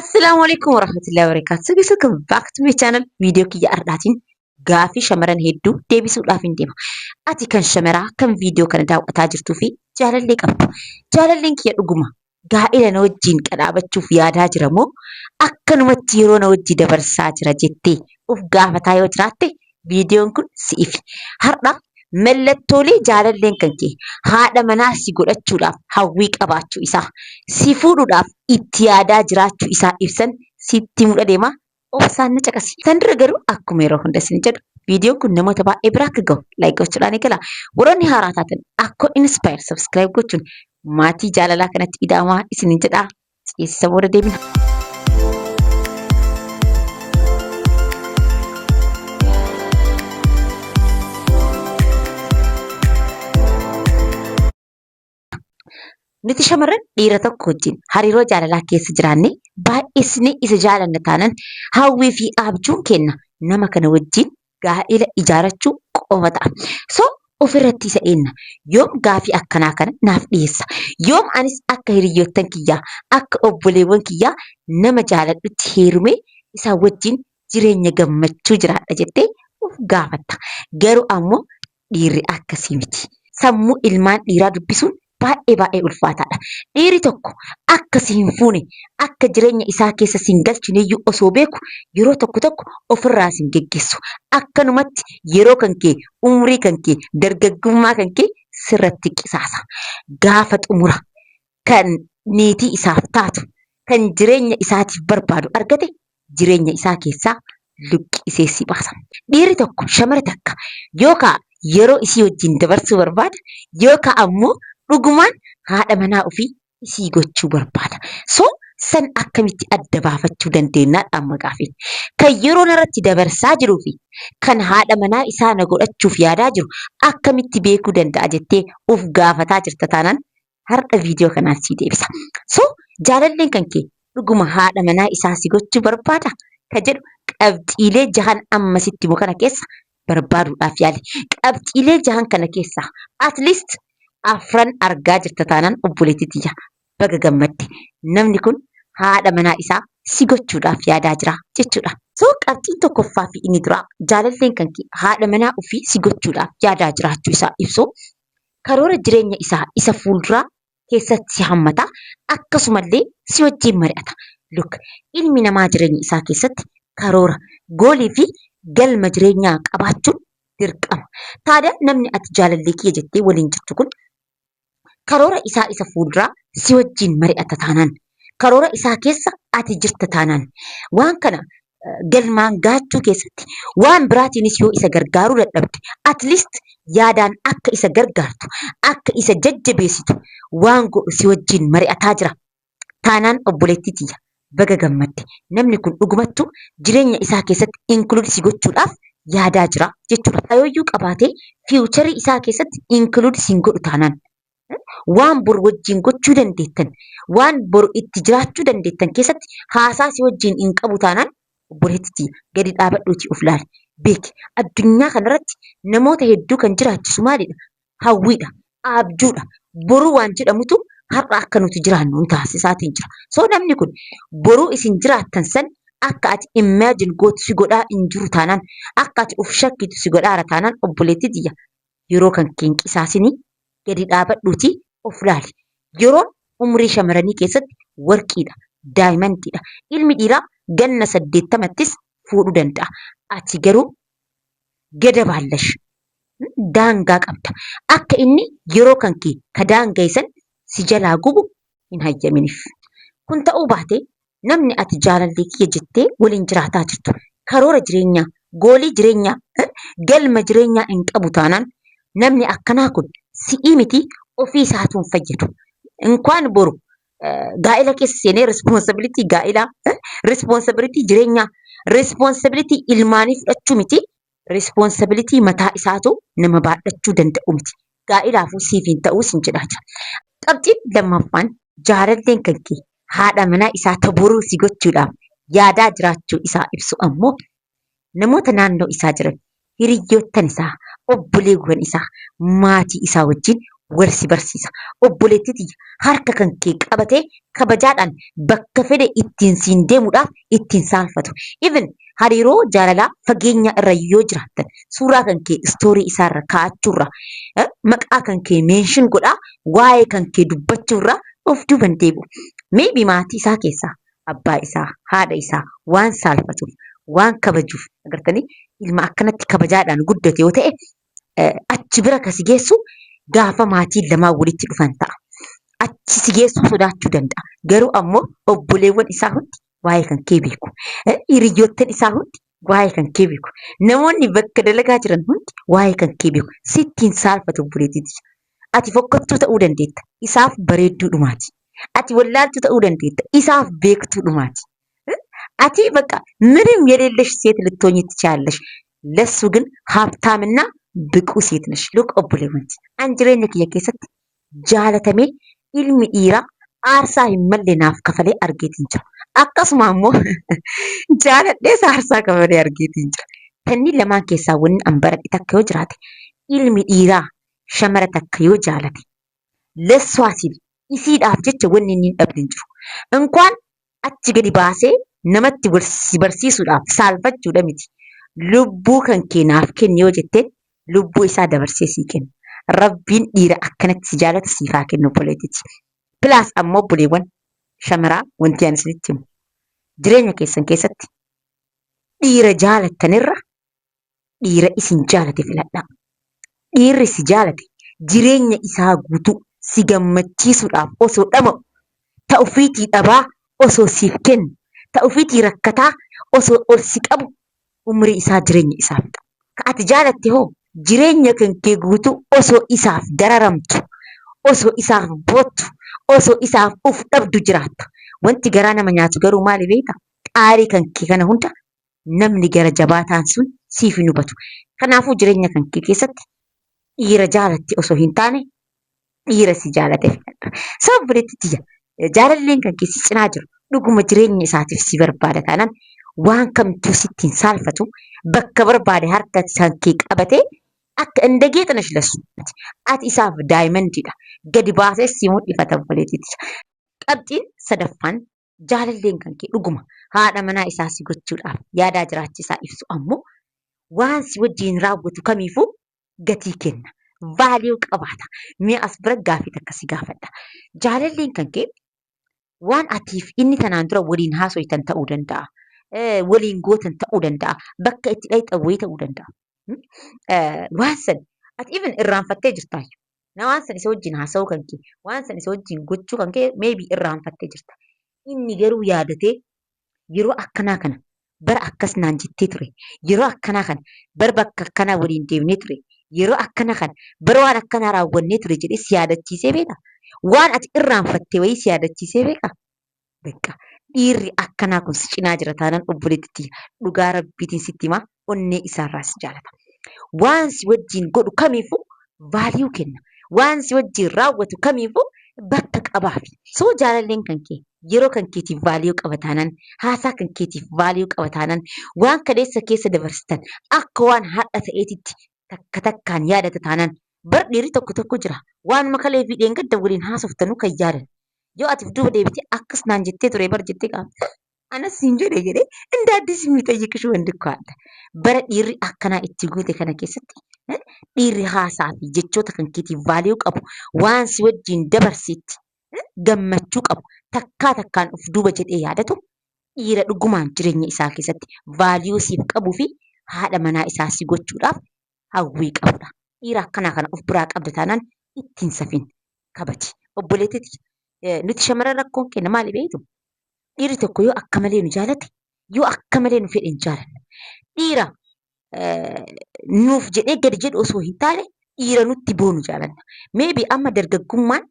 Assalamualaikum warahmatullahi wabarakatuh. Welcome back to my channel. Video kiyya ardaatiin gaafii shamaran hedduu deebisuudhaaf hin deema. Ati kan shamaraa kan viidiyoo kana daawwataa jirtuu fi jaalallee qabdu. Jaalalleen kiyya dhuguma gaa'ila na wajjin qadhaabachuuf yaadaa jira moo akkanumatti yeroo na wajji dabarsaa jira jettee uf gaafataa yoo jiraatte viidiyoon kun si'iif. Har'a mallattoolee jaalalleen kan kee haadha manaa si godhachuudhaaf hawwii qabaachuu isaa si fuudhuudhaaf itti yaadaa jiraachuu isaa ibsan sitti muda deema obsaan na caqasi. San dura garuu akkuma yeroo hunda isin jedhu viidiyoon kun namoota baay'ee biraa akka gahu laayik gochuudhaan eegala. Warroonni haaraa taatan akka inspire subscribe gochuun maatii jaalalaa kanatti ida'amaa isinin jedhaa ceesisa booda deemina. Nuti shamarran dhiira tokko wajjin hariiroo jaalalaa keessa jiraanne baay'isni isa jaalanna taanan hawwii fi abjuun kenna nama kana wajjin gaa'ila ijaarachuu qofa ta'a. So ofirratti isa eenna yoom gaafii akkanaa kana naaf dhiyeessa yoom anis akka hiriyoottan kiyyaa akka obboleewwan kiyyaa nama jaaladhutti heerumee isaa wajjin jireenya gammachuu jiraadha jettee of gaafatta. Garuu ammoo dhiirri akkasii miti. Sammuu ilmaan dhiiraa dubbisuun baay'ee ulfaataadha. Dhiirri tokko akka si hin fuune akka jireenya isaa keessa si hin galchineeyyuu osoo beeku yeroo tokko ofirraa si hin geggeessu. Akkanumatti yeroo kan kee umrii kan kee dargaggummaa kan kee sirratti qisaasa. Gaafa xumura kan niitii isaaf taatu kan jireenya isaatiif barbaadu argate jireenya isaa keessaa luqqisee si baasa. Dhiirri tokko shamara takka yookaan yeroo isii wajjin dabarsuu barbaada yookaan ammoo dhugumaan haadha manaa ofii isii gochuu barbaada. So san akkamitti adda baafachuu dandeenyaa amma gaafin. Kan yeroo narratti dabarsaa jiruu fi kan haadha manaa isaa na godhachuuf yaadaa jiru akkamitti beekuu danda'a jettee uf gaafataa jirta taanaan har'a viidiyoo kanaan sii deebisa. So jaalalleen kan kee dhuguma haadha manaa isaa si gochuu barbaada kan jedhu qabxiilee jahan ammasitti immoo kana keessa barbaaduudhaaf yaali. Qabxiilee jahan kana keessaa at least afran argaa jirta taanaan obboleettii tiyya baga gammadde namni kun haadha manaa isaa si gochuudhaaf yaadaa jira jechuudha. So qabxiin tokkoffaa fi inni duraa jaalalleen kan kee haadha manaa ofii si gochuudhaaf yaadaa jiraachuu isaa ibsu karoora jireenya isaa isa fuulduraa keessatti si hammata akkasumallee si wajjin mari'ata. Look ilmi namaa jireenya isaa keessatti karoora goolii fi galma jireenyaa qabaachuun dirqama. Taada namni ati jaalallee kiyya jettee waliin jirtu kun karoora isaa isa fuulduraa si wajjin mari'ata taanaan karoora isaa keessa ati jirta taanaan waan kana galmaan gaachuu keessatti waan biraatiinis yoo isa gargaaruu dadhabde at least yaadaan akka isa gargaartu akka isa jajjabeessitu waan godhu si wajjin mari'ataa jira taanaan obboleettii tiyya baga gammadde namni kun dhugumattu jireenya isaa keessatti include si gochuudhaaf yaadaa jira jechuudha. Hayooyyuu qabaatee fiiwucharii isaa keessatti include si godhu taanaan waan bor wajjin gochuu dandeettan waan bor itti jiraachuu dandeettan keessatti haasaa si wajjin hin qabu taanaan obboleettii gadi dhaabadhuutii of laali. Beeki addunyaa kanarratti namoota hedduu kan jiraachisu maalidha? Hawwiidha, abjuudha, boruu waan jedhamutu har'a akka nuti jiraannu nu taasisaatiin jira. So namni kun boruu isin jiraattan san akka ati imagine gootu si godhaa hin jiru taanaan akka ati of shakkitu si godhaara taanaan obboleettii tiyya yeroo kan keen qisaasinii gadi dhaabadhuutii of laali. Yeroon umrii shamaranii keessatti warqiidha, daayimantiidha. Ilmi dhiiraa ganna 80ttis fuudhuu danda'a. Ati garuu gada baallash daangaa qabda. Akka inni yeroo kan kee ka daangeessan si jalaa gubu hin hayyaminiif. Kun ta'uu baate namni ati jaalallee kiyya jettee waliin jiraataa jirtu karoora jireenyaa, goolii jireenyaa, galma jireenyaa hin qabu taanaan namni akkanaa kun si'ii miti ofii isaatuun fayyadu. Inkwaan boru gaa'ila keessa seenee responsibility gaa'ilaa, responsibility jireenyaa, responsibility ilmaanii fudhachuu miti, responsibility mataa isaatu nama baadhachuu danda'u miti. Gaa'ilaafuu siif hin ta'uu sin jedhaa jira. Qabxiin lammaffaan jaalalleen kan kee haadha manaa isaa taboruu si gochuudhaaf yaadaa jiraachuu isaa ibsu ammoo namoota naannoo isaa jiran hiriyoottan isaa obboleewwan isaa maatii isaa wajjin wal si barsiisa. Obboleettii tiyya harka kan kee qabatee kabajaadhaan bakka fedhe ittiin siin deemuudhaaf ittiin saalfatu. Even hariiroo jaalalaa fageenya irra yoo jiraattan suuraa kan kee istoorii isaarra kaa'achuurra maqaa kan kee meenshin godhaa waa'ee kan kee dubbachuurra of duuban deebi'u. Meebii maatii isaa keessaa abbaa isaa haadha isaa waan saalfatuuf waan kabajuuf agartanii ilma akkanatti kabajaadhaan guddate yoo ta'e achi bira kasi geessu gaafa maatiin lamaa walitti dhufan ta'a. Achi si geessuu sodaachuu danda'a. Garuu ammoo obboleewwan isaa hundi waa'ee kan kee beeku. Hiriyoottan isaa hundi waa'ee kan kee beeku. Namoonni bakka dalagaa jiran hundi waa'ee kan kee beeku. Sittiin saalfatu obboleettiiti. Ati fokkattuu ta'uu dandeetta. Isaaf bareedduu dhumaati. Ati wallaaltuu ta'uu dandeetta. Isaaf beektuu dhumaati. Ati በቃ ምንም የሌለሽ ሴት ልትሆኚ ትችያለሽ። ለሱ ግን ሀብታምና ብቁ ሴት ነሽ። ሉቅ ኦቦሌወንቲ an jireenya kiyya keessatti jaalatamee ilmi dhiiraa aarsaa hin malle naaf kafalee argeetiin jira. Akkasuma ammoo jaaladhees aarsaa kafalee argeetiin jira. Kanneen lamaan keessaa wanni an baradhe takka yoo jiraate ilmi dhiiraa shamara takka yoo jaalate lessuwaasiin isiidhaaf jecha wanni inni hin dhabne hin jiru. Inkwaan achi gadi baasee namatti wal si barsiisuudhaaf saalfachuudha miti. Lubbuu kan kee naaf kenni yoo jettee lubbuu isaa dabarsee sii kenna. Rabbiin dhiira akkanatti si jaalata siif haa kennu obboleettiiti. Pilaas ammoo obboleewwan shamaraa wanti ani isinitti himu. Jireenya keessan keessatti dhiira jaalattanirra dhiira isin jaalate filadhaa. Dhiirri si jaalate jireenya isaa guutuu si gammachiisuudhaaf osoo dhama'u ta'ufiitii dhabaa osoo siif kennu ta'ufiitii rakkataa osoo ol si qabu umrii isaa jireenya isaa fixa. Ka ati jaalatte hoo jireenya kan kee guutuu osoo isaaf dararamtu osoo isaaf boottu osoo isaaf uf dhabdu jiraatta. Wanti garaa nama nyaatu garuu maali beektaa? Qaarii kan kee kana hunda namni gara jabaataan sun siif hin hubatu. Kanaafuu jireenya kan kee keessatti dhiira jaalatte osoo hin taane dhiira si jaalate filadha. Sababa bireetti jaalalleen kan kee si cinaa jiru dhuguma jireenya isaatiif si barbaada taanaan waan kamtuu sittiin saalfatu bakka barbaade harka isaan kee qabatee akka inda geexana shilasu. Ati isaaf daayimandiidha. Gadi baasee si mul'ifata obboleettiiti. Qabxiin sadaffaan jaalalleen kan kee dhuguma haadha manaa isaa si gochuudhaaf yaadaa jiraachisaa ibsu ammoo waan si wajjin raawwatu kamiifuu gatii kenna. Vaaliyuu qabaata. Mee as bira gaaffii takka si gaafadha. Jaalalleen kan kee waan atiif inni tanaan dura waliin haasoytan ta'uu danda'a. Waliin gootan ta'uu danda'a. Bakka itti dhayxan wayii ta'uu danda'a. Waan san ati even irraanfattee jirtaayyuu. Na waan san isa wajjin haasa'uu kan kee waan san isa wajjin gochuu kan kee meebii irraanfattee jirta. Inni garuu yaadatee yeroo akkanaa kana bara akkas naan jettee ture. Yeroo akkanaa kana bara bakka akkanaa waliin deemnee ture. Yeroo akkanaa kana bara waan akkanaa raawwannee ture jedhee si yaadachiisee beeka. Waan ati irraanfattee wayii si yaadachiisee beeka. Beeka. Dhiirri akkanaa kun si cinaa jira taanaan obboleettiitti dhugaa rabbiitiin sitti himaa onnee isaarraa si jaalata. Waan si wajjin godhu kamiifuu vaaliyuu kenna. Waan si wajjin raawwatu kamiifuu bakka qabaafi. Soo jaalalleen kan kee yeroo kan keetiif vaaliyuu qaba taanaan haasaa kan keetiif vaaliyuu qaba taanaan waan kaleessa keessa dabarsitan akka waan har'a ta'eetitti takka takkaan yaadata taanaan bar dhiirri tokko tokko jira. Waanuma kalee fi dheengadda waliin haasoftanuu kan yaadan. Yoo atiif duuba deebitee akkas naan jettee ture bar jettee qaama. Anas hin jedhee inda addis miixayyikishuu hin dukkaadha. Bara dhiirri akkanaa itti guute kana keessatti dhiirri haasaa fi jechoota kan keetiif vaaliyuu qabu waan si wajjin dabarsitti gammachuu qabu takkaa takkaan of duuba jedhee yaadatu dhiira dhugumaan jireenya isaa keessatti vaaliyuu siif qabuu fi haadha manaa isaa si gochuudhaaf hawwii qabudha. Dhiira akkanaa kana of biraa qabda taanaan ittiin safin kabaji. Obboleettiiti nuti shamarran rakkoon kenna maali beektu? Dhiirri tokko yoo akka malee nu jaalate yoo akka malee nu fedhe hin jaalannu. Dhiira nuuf jedhee gadi jedhu osoo hin taane dhiira nutti boonu jaalanna. Meebii amma dargaggummaan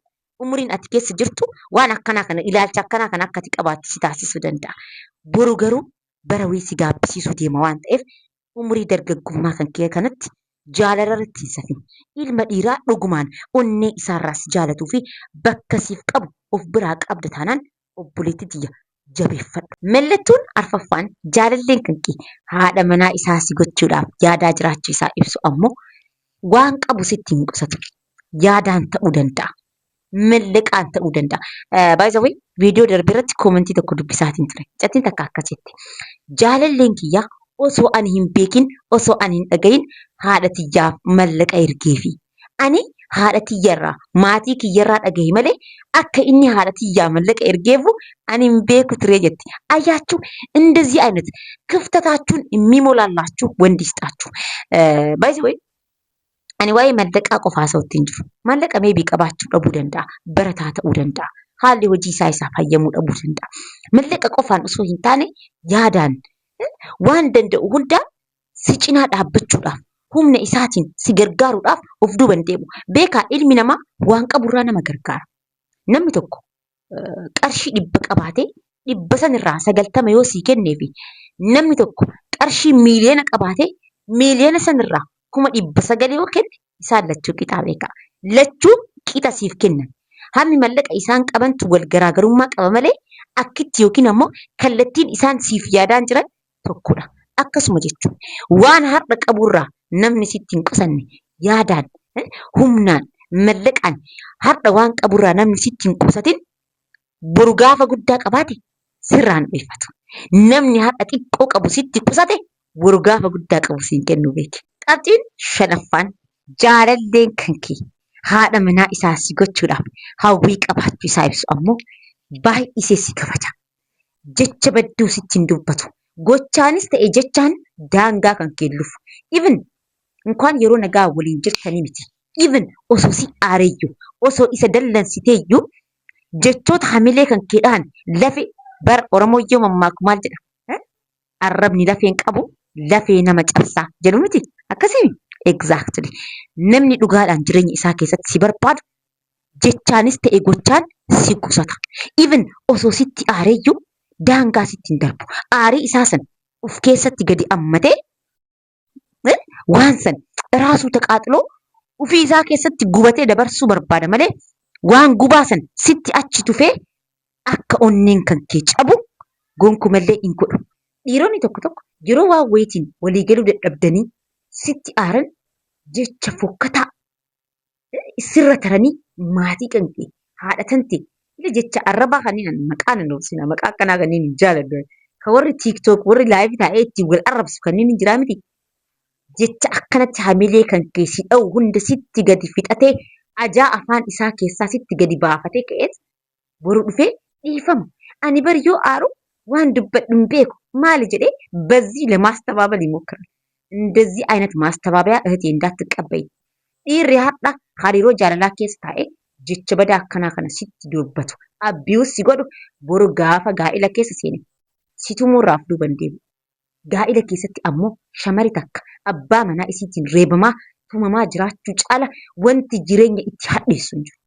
umriin ati keessa jirtu waan akkanaa kana ilaalcha akkanaa kana akka ati qabaatti si taasisuu danda'a. Boru garuu bara wayii si gaabbisiisuu deema waan ta'eef umrii dargaggummaa kan kee kanatti jaalala irratti hin safin. Ilma dhiiraa dhugumaan onnee isaarraa si jaalatuu fi bakka siif qabu of biraa qabda taanaan obboleettiitti jabeeffadhu. Mallattoon arfaffaan jaalalleen kan kee haadha manaa isaa si gochuudhaaf yaadaa jiraachuu isaa ibsu ammoo waan qabu sitti hin qusatu. yaadaan ta'uu danda'a. Mallaqaan ta'uu danda'a. By the way, viidiyoo darbe irratti koomentii tokko dubbisaatiin ture. Cattiin takka akkasitti. Jaalalleen kiyyaa osoo ani hin beekin, osoo ani hin dhagayin haadha tiyyaaf mallaqa ergeefi. Ani haadha tiyyarraa, maatii kiyyarraa dhagaye malee akka inni haadha tiyyaa mallaqa ergeefu ani hin beeku ture jetti. አያችሁ እንደዚህ አይነት ክፍተታችሁን የሚሞላላችሁ ወንድ ይስጣችሁ። ባይ ዘ ወይ ani waa'ee mallaqaa qofaa osoo hin jiru. Mallaqa meebii qabaachuu dhabuu danda'a. Barataa ta'uu danda'a. Haalli hojii isaa fayyamuu dhabuu danda'a. Mallaqa qofaan osoo hin taane yaadaan waan danda'u hundaa si cinaa dhaabbachuudhaaf humna isaatiin si gargaaruudhaaf of duuba hin deemu. Beekaa ilmi namaa waan qaburraa nama gargaara. Namni tokko qarshii 100 qabaatee 100 sanirraa 90 yoo sii kenneefi namni tokko qarshii miiliyoona qabaatee miiliyoona sanirraa 900 yoo kenne isaan lachuu qixaa beekaa. Lachuu qixa siif kennan. Hammi mallaqa isaan qabantu wal garaagarummaa qaba malee akkitti yookiin ammoo kallattiin isaan siif yaadaan jiran tokkodha. Akkasuma jechuun waan har'a qaburraa namni sitti hin qusanne yaadaan, humnaan, mallaqaan har'a waan qaburraa namni sitti hin qusatin boru gaafa guddaa qabaate sirraan dheeffatu. Namni har'a xiqqoo qabu sitti qusate boru gaafa guddaa qabu siin kennu beeki. Qabxiin shanaffaan jaalalleen kan kee haadha manaa isaa si gochuudhaaf hawwii qabaachuu isaa ibsu ammoo baay'isee si kabaja. Jecha badduu sitti hin dubbatu. Gochaanis ta'e jechaan daangaa kan kennuuf. Even inkaan yeroo nagaa waliin jirtanii miti. Even osoo si aareeyyuu, osoo isa dallansiteeyyuu jechoota hamilee kan keedhaan lafe bar Oromoo yoo mammaaku maal jedha? Arrabni lafeen qabu lafee nama cabsaa jedhu miti. Akkasii exactly. Namni dhugaadhaan jireenya isaa keessatti si barbaadu jechaanis ta'e gochaan si qusata. Even osoo sitti aareeyyuu daangaa sitti hin darbu. Aarii isaa san of keessatti gadi ammatee waan san raasuu taqaaxiloo ofii isaa keessatti gubatee dabarsuu barbaada malee waan gubaa san sitti achi tufee akka onneen kan kee cabu gonkumallee hin godhu. Dhiironni tokko tokko yeroo waan wayitiin walii galuu dadhabdanii sitti aaran jecha fokkataa sirra taranii maatii kan kee haadha tante jecha arrabaa kanneen maqaan hin dhoofsina maqaa akkanaa kanneen hin jaaladhu. Kan warri tiiktook warri laayivii taa'ee ittiin wal arrabsu kanneen hin jiraa miti. Jecha akkanatti hamilee kan keessi dha'u hunda sitti gadi fixatee ajaa afaan isaa keessaa sitti gadi baafatee ka'eet boru dhufee dhiifama. Ani bari yoo aaru waan dubbadhu hin beeku maali jedhee በዚህ ለማስተባበል ይሞክራል። እንደዚህ አይነት ማስተባበያ እህቴ እንዳትቀበይ። dhiirri har'a hariiroo jaalalaa keessa taa'ee jecha badaa akkanaa kana sitti dubbatu abbius si godhu boru gaafa gaa'ila keessa seene situmuurraaf duuban deemu. Gaa'ila keessatti ammoo shamari takka abbaa manaa isiitiin reebamaa tumamaa jiraachuu caala wanti jireenya itti hadheessu hin jiru.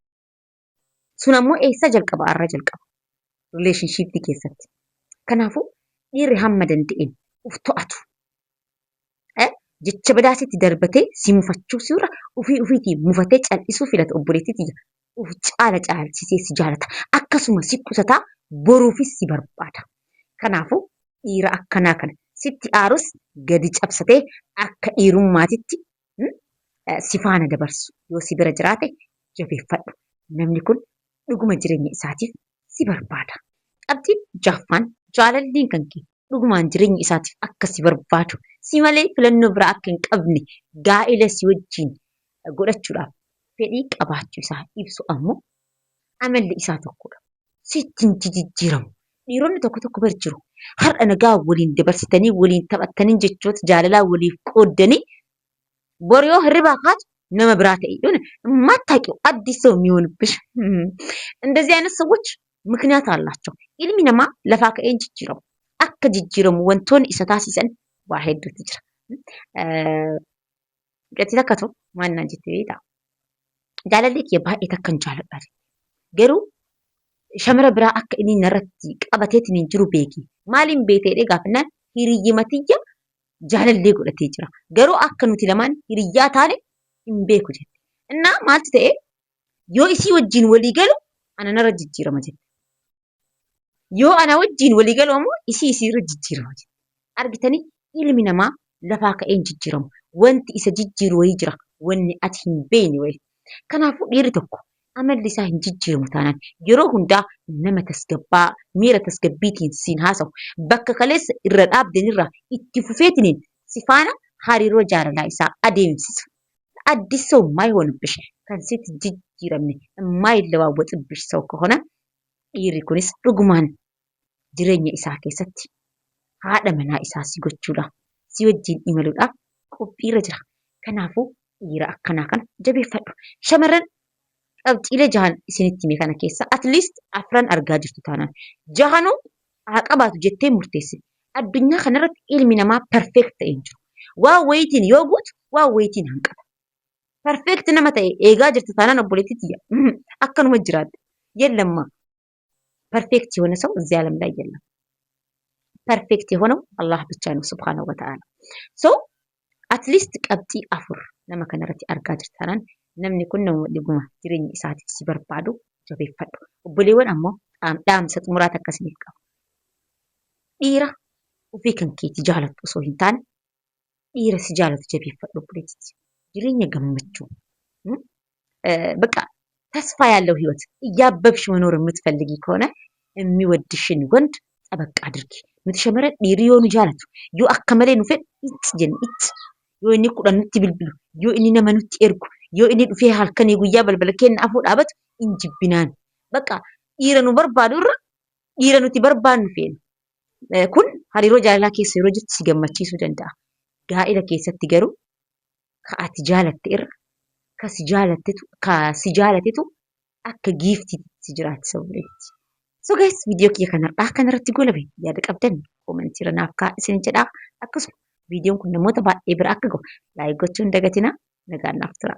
Sun ammoo eessa jalqaba? Arra jalqaba. Rileeshnshiippii keessatti. Kanaafuu dhiirri hamma danda'een uf to'atu. Jecha badaa sitti darbatee si mufachuu suura ofii ofiitiin mufatee cal'isuu filata obboleettii tiyya. Uf caala caalchisee si jaalata. Akkasuma si qusataa boruufis si barbaada. Kanaafuu dhiira akkanaa kana sitti aarus gadi cabsatee akka dhiirummaatitti si faana dabarsu yoo si bira jiraate jabeeffadhu. Namni kun dhuguma jireenya isaatiif si barbaada. Qabxiin jaffaan jaalalliin kan kee dhugumaan jireenya isaatiif akka si barbaadu si malee filannoo biraa akka hin qabne gaa'ila si wajjin godhachuudhaaf fedhii qabaachuu isaa ibsu ammoo amalli isaa tokkodha. Sitti hin jijjiiramu. Dhiironni tokko tokko bari jiru. Har'a nagaa waliin dabarsitanii waliin taphattanii jechoota jaalalaa waliif qooddanii bor yoo hirribaa kaatu nama biraa ta'e የሆነ የማታውቂው አዲስ ሰው የሚሆንብሽ እንደዚህ አይነት ሰዎች ምክንያት አላቸው። ilmi namaa lafaa ka'ee jijjiiramu. Akka jijjiiramu wantoonni isa taasisan waa hedduutu jira. Gati takka ta'u maannaan jettee beektaa? Jaalallee kiyya baay'ee takkan jaaladha. Garuu shamara biraa akka inni narratti qabateetiin hin jiru beeki. Maaliin beekee gaafannaan hiriyyima tiyya jaalallee godhatee jira. Garuu akka nuti lamaan hiriyyaa taane hin beeku jette. Innaa maaltu ta'e yoo isii wajjin walii galu ana narra jijjiirama jette. Yoo ana wajjin walii galu ammoo isii irra jijjiirama jette. Argitanii ilmi namaa lafaa ka'een jijjiiramu. Wanti isa jijjiiru wayii jira. Wanni ati hin beekne wayii. Kanaafuu dhiirri tokko amalli isaa hin jijjiiramu taanaan yeroo hundaa nama tasgabbaa miira tasgabbiitiin siin haasa'u bakka kaleessa irra dhaabdenirraa itti fufeetiniin si faana hariiroo jaalalaa isaa adeemsisa. አዲስ ሰው የማይሆንብሽ ከሴት jijjiiramne የማይለዋወጥብሽ ሰው ከሆነ dhiirri kunis dhugumaan jireenya isaa keessatti haadha manaa isaa si gochuudhaaf si wajjin imaluudhaaf qophiirra jira. Kanaafuu dhiira akkanaa kana jabeeffadhu. Shamarran qabxiilee jahan isinitti hime kana keessa at least afran argaa jirtu taanaan jahanuu haa qabaatu jettee murteesse. Addunyaa kanarratti ilmi namaa perfect ta'ee hin jiru. Waa wayitiin yoo guutu waa wayitiin hanqata. ፐርፌክት nama ta'e eegaa jirtu taanaan obboleettii tiyya akkanuma jiraadha የለማ ፐርፌክት የሆነ ሰው እዚህ ዓለም ላይ የለም። ፐርፌክት የሆነው አላህ ብቻ ነው ሱብሃነሁ ወተዓላ። ሶ አትሊስት ቀብጢ አፉር nama kanarratti argaa jirtanan namni kun nama dhuguma jireenya isaatiif si barbaadu jabeeffadhu. Obboleewwan ammoo dhaamsa xumuraata akkasiniif qabu. Dhiira ofii kan keetii jaalatu osoo hin taane dhiira si jaalatu jabeeffadhu obboleettii. jireenya gammachuu በቃ ተስፋ ያለው ህይወት እያበብሽ መኖር የምትፈልጊ ከሆነ የሚወድሽን ወንድ ጠበቅ አድርጊ። ምትሸመረ ዲሪዮኑ ጃለቱ ዮ አከመሌ ኑፈ ኢጽ ጀን ኢጽ ዮ እኒ ቁዳኑት ቢልብሉ ዮ እኒ ነመኑት ኤርጉ ዮ እኒ ዱፌ halkan ጉያ በልበለከን አፉ ዳበት እንጅብናን በቃ ዲረኑ በርባዱር ዲረኑቲ በርባን ፌን ኩን ሀሪሮ ጃላላ ኬስ ሮጅት ሲገመቺሱ ደንዳ ጋኢለ ኬሰት ገሩ ከአት jaalatte irra kasi jaalatetu akka giiftiitti jiraatti sabaleetti. So guys viidiyoo kiyya kanarratti gola ba'e yaada qabdan koomentii irra naaf kaa'aa isin jedhaa akkasuma viidiyoon kun namoota baay'ee bira akka gahu laayik gochuun dagatina nagaan naaf tura.